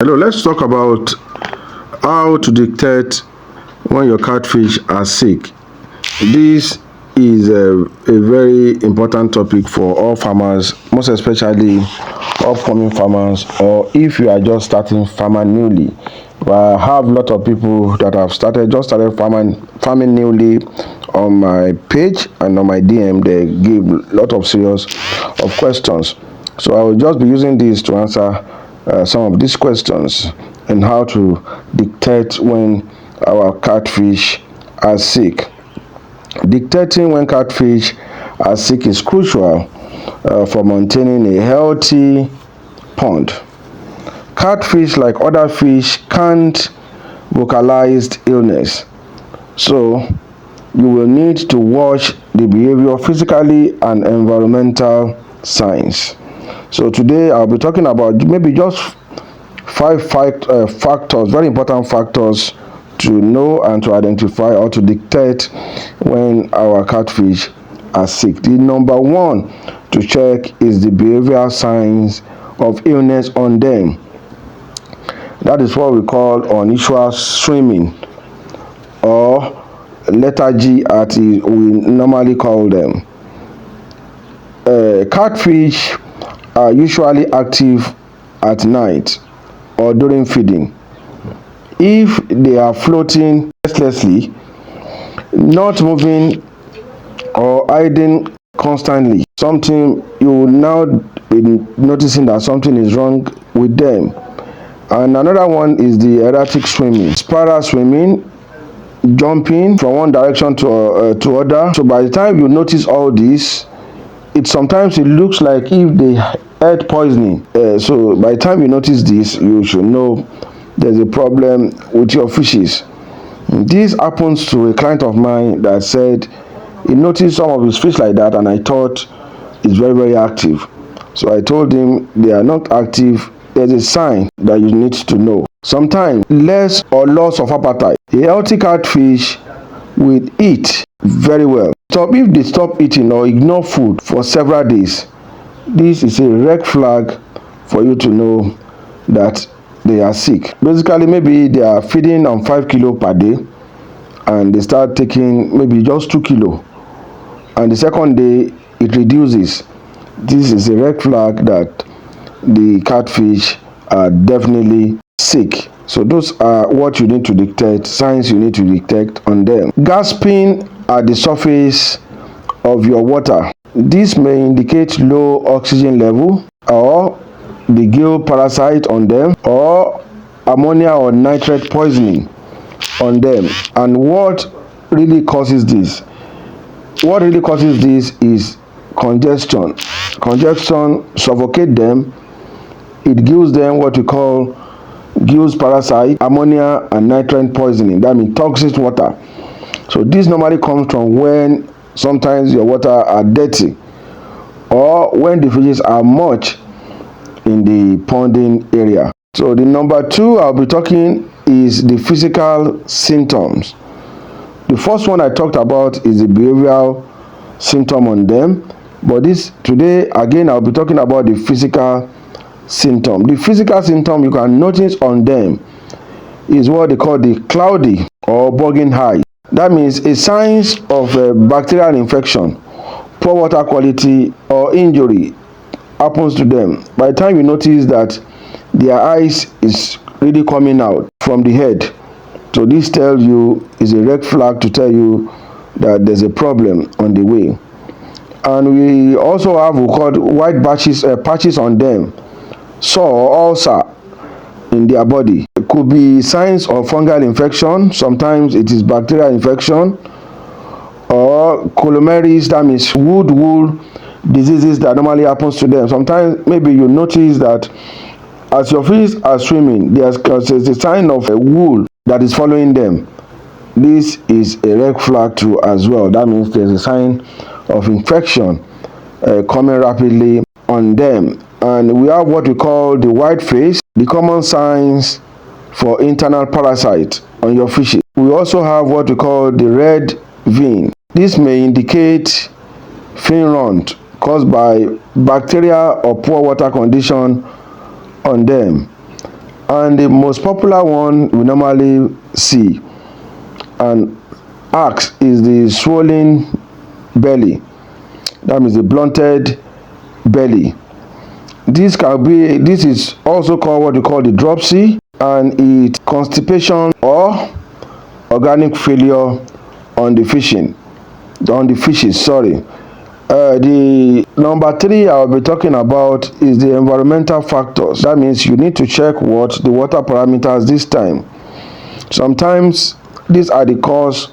Hello, let's talk about how to detect when your catfish are sick. This is a very important topic for all farmers, most especially upcoming farmers, or if you are just starting farming newly. I have a lot of people that have started farming newly on my page and on my DM. They give a lot of serious of questions. So I will just be using this to answer some of these questions and how to detect when our catfish are sick. Detecting when catfish are sick is crucial for maintaining a healthy pond. Catfish, like other fish, can't vocalize illness, so you will need to watch the behavior, physically and environmental signs. So today I'll be talking about maybe just factors, very important factors to know and to identify or to detect when our catfish are sick. The number one to check is the behavioral signs of illness on them. That is what we call unusual swimming or lethargy as we normally call them. Catfish are usually active at night or during feeding. If they are floating restlessly, not moving or hiding constantly, something you will now be noticing that something is wrong with them. And another one is the erratic swimming, spiral swimming, jumping from one direction to other. So by the time you notice all this, it looks like if they had poisoning. So by the time you notice this, you should know there's a problem with your fishes. This happens to a client of mine that said he noticed some of his fish like that, and I thought it's very active. So I told him they are not active. There's a sign that you need to know. Sometimes less or loss of appetite. A healthy catfish will eat very well. So if they stop eating or ignore food for several days, this is a red flag for you to know that they are sick. Basically, maybe they are feeding on 5 kilo per day and they start taking maybe just 2 kilo, and the second day it reduces. This is a red flag that the catfish are definitely sick. So those are what you need to detect, signs you need to detect on them. Gasping at the surface of your water. This may indicate low oxygen level or the gill parasite on them or ammonia or nitrate poisoning on them. And what really causes this? What really causes this is congestion. Congestion suffocates them. It gives them what we call gills parasite, ammonia and nitrate poisoning. That means toxic water. So this normally comes from when sometimes your water are dirty or when the fishes are much in the ponding area. So the number two I'll be talking is the physical symptoms. The first one I talked about is the behavioral symptom on them, but this today again I'll be talking about the physical symptom. The physical symptom you can notice on them is what they call the cloudy or bugging eye. That means a signs of a bacterial infection, poor water quality or injury happens to them. By the time you notice that their eyes is really coming out from the head, so this tells you is a red flag to tell you that there's a problem on the way. And we also have what we call white patches on them, sore or ulcer in their body. It could be signs of fungal infection. Sometimes it is bacterial infection or colomeris, that means wool diseases that normally happens to them. Sometimes maybe you notice that as your fish are swimming, there's a sign of a wool that is following them. This is a red flag too as well. That means there's a sign of infection coming rapidly on them. And we have what we call the white face, the common signs for internal parasite on your fishes. We also have what we call the red vein. This may indicate fin rot caused by bacteria or poor water condition on them. And the most popular one we normally see and ask is the swollen belly. That means the blunted belly. This is also called what we call the dropsy, and it's constipation or organic failure on the fishes. The number 3 I'll be talking about is the environmental factors. That means you need to check what the water parameters this time. Sometimes these are the cause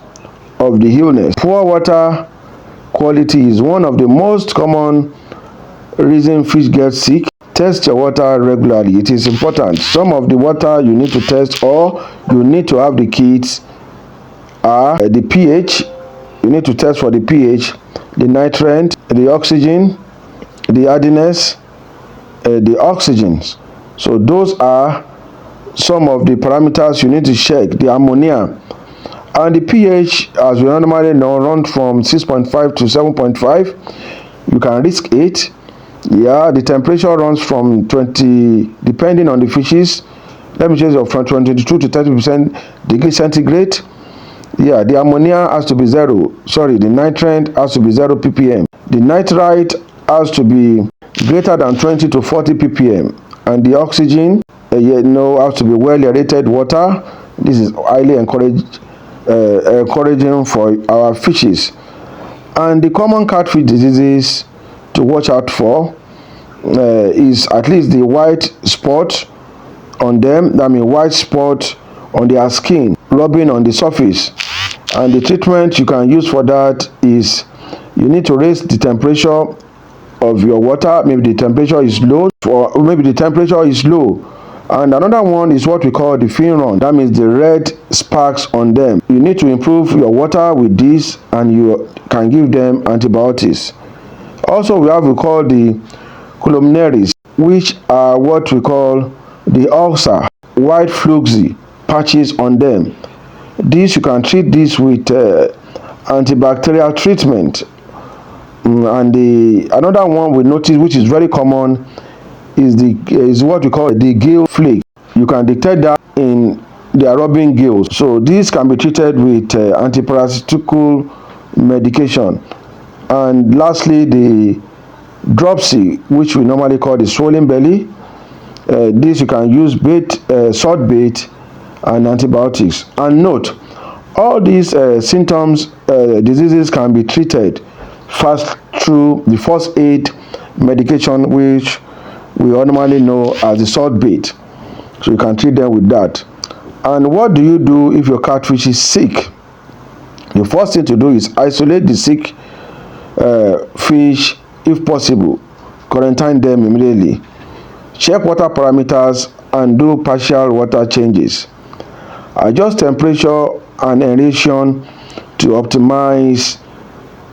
of the illness. Poor water quality is one of the most common reasons fish get sick. Test your water regularly. It is important. Some of the water you need to test or you need to have the kits are the pH. You need to test for the pH, the nitrate, the oxygen, the hardiness, the oxygens. So those are some of the parameters you need to check. The ammonia and the pH, as we normally know, runs from 6.5 to 7.5. You can risk 8. Yeah, the temperature runs from 20, depending on the fishes. Let me change it from 22 to 30% degree centigrade. Yeah, the ammonia has to be 0. The nitrate has to be 0 ppm. The nitrite has to be greater than 20 to 40 ppm. And the oxygen, has to be well aerated water. This is highly encouraging for our fishes. And the common catfish diseases to watch out for is at least the white spot on them. That means white spot on their skin, rubbing on the surface. And the treatment you can use for that is you need to raise the temperature of your water. Maybe the temperature is low, or maybe the temperature is low. And another one is what we call the fin run. That means the red sparks on them. You need to improve your water with this, and you can give them antibiotics. Also, we call the columnaries, which are what we call the ulcer, white fluxy patches on them. This you can treat this with antibacterial treatment. And another one we notice, which is very common, is what we call the gill flake. You can detect that in their rubbing gills. So this can be treated with antiparasitical medication. And lastly, the dropsy, which we normally call the swollen belly. This you can use bait, salt bait, and antibiotics. And note, all these symptoms, diseases can be treated fast through the first aid medication, which we normally know as the salt bait. So you can treat them with that. And what do you do if your catfish is sick? The first thing to do is isolate the sick fish if possible. Quarantine them immediately. Check water parameters and do partial water changes. Adjust temperature and aeration to optimize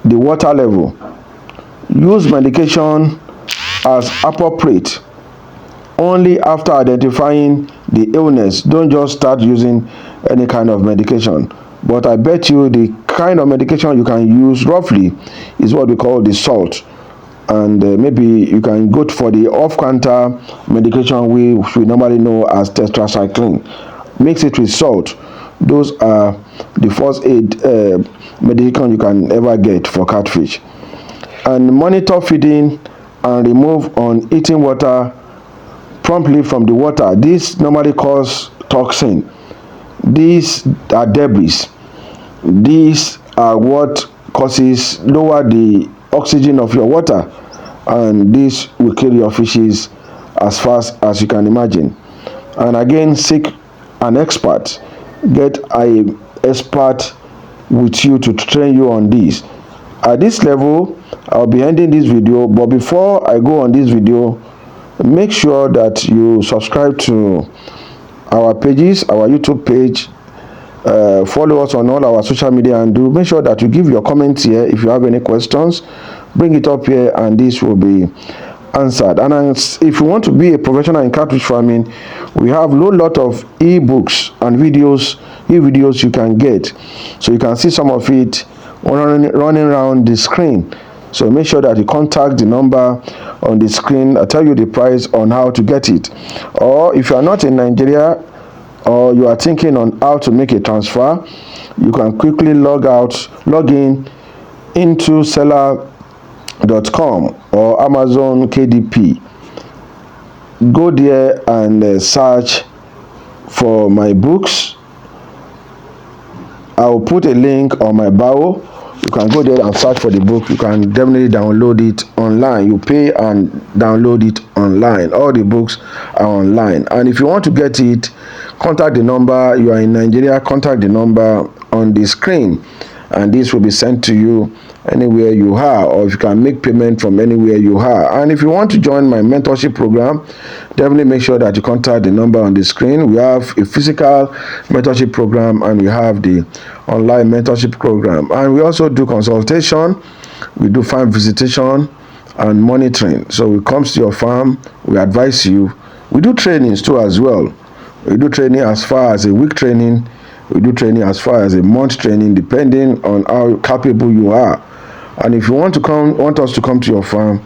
the water level. Use medication as appropriate only after identifying the illness. Don't just start using any kind of medication. But I bet you the kind of medication you can use roughly is what we call the salt. And maybe you can go for the off-counter medication which we normally know as tetracycline. Mix it with salt. Those are the first aid medication you can ever get for catfish. And monitor feeding and remove uneaten water promptly from the water. This normally cause toxin. These are debris. These are what causes lower the oxygen of your water, and this will kill your fishes as fast as you can imagine. And again, seek an expert. Get an expert with you to train you on this. At this level, I'll be ending this video, but before I go on this video, make sure that you subscribe to our pages, our YouTube page, follow us on all our social media, and do make sure that you give your comments here. If you have any questions, bring it up here and this will be answered. And if you want to be a professional in catfish farming, we have a lot of e-books and e-videos you can get. So you can see some of it running around the screen. So make sure that you contact the number on the screen. I tell you the price on how to get it. Or if you are not in Nigeria, or you are thinking on how to make a transfer, you can quickly log in into seller.com or Amazon KDP. Go there and search for my books. I will put a link on my bio. You can go there and search for the book. You can definitely download it online. You pay and download it online. All the books are online. And if you want to get it, contact the number. You are in Nigeria, contact the number on the screen, and this will be sent to you anywhere you are, or if you can make payment from anywhere you are. And if you want to join my mentorship program, definitely make sure that you contact the number on the screen. We have a physical mentorship program and we have the online mentorship program, and we also do consultation, we do farm visitation and monitoring. So we come to your farm, we advise you. We do trainings too as well. We do training as far as a week training, we do training as far as a month training, depending on how capable you are. And if you want us to come to your farm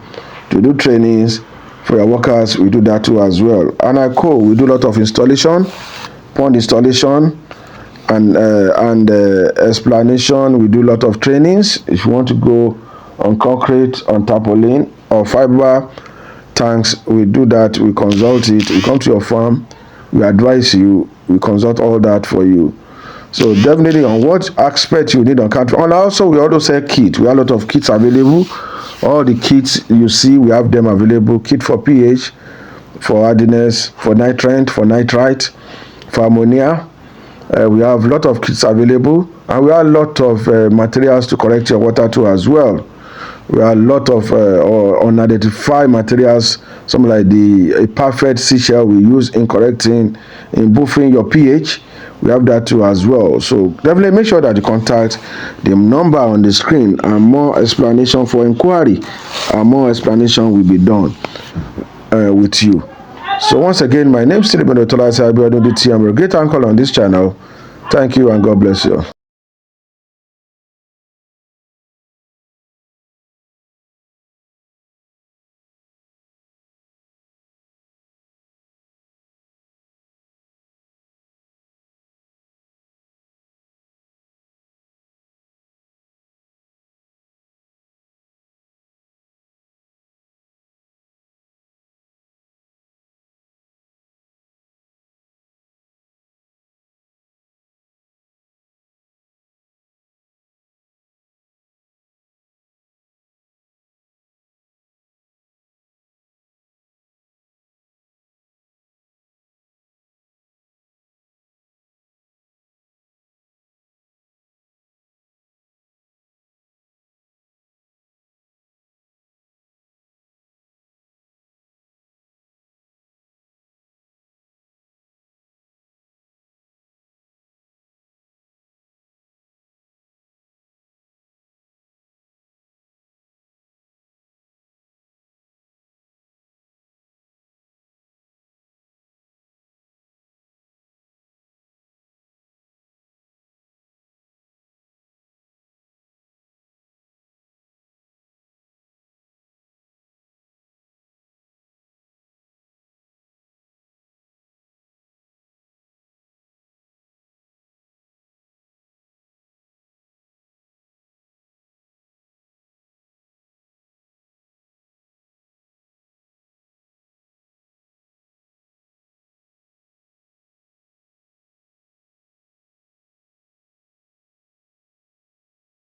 to do trainings for your workers, we do that too as well. And we do a lot of installation, pond installation, and explanation. We do a lot of trainings. If you want to go on concrete, on tarpaulin, or fiber tanks, we do that. We consult it. We come to your farm, we advise you, we consult all that for you. So definitely on what aspect you need on Catfish. And also we also sell kits. We have a lot of kits available. All the kits you see, we have them available. Kit for pH, for hardiness, for nitrate, for nitrite, for ammonia. We have a lot of kits available, and we have a lot of materials to correct your water too as well. We have a lot of unidentified materials, something like a perfect seashell we use in buffering your pH. We have that too as well. So definitely make sure that you contact the number on the screen, and more explanation for inquiry and more explanation will be done with you. So once again, my name is Stephen Otola. I'm a great uncle on this channel. Thank you and God bless you.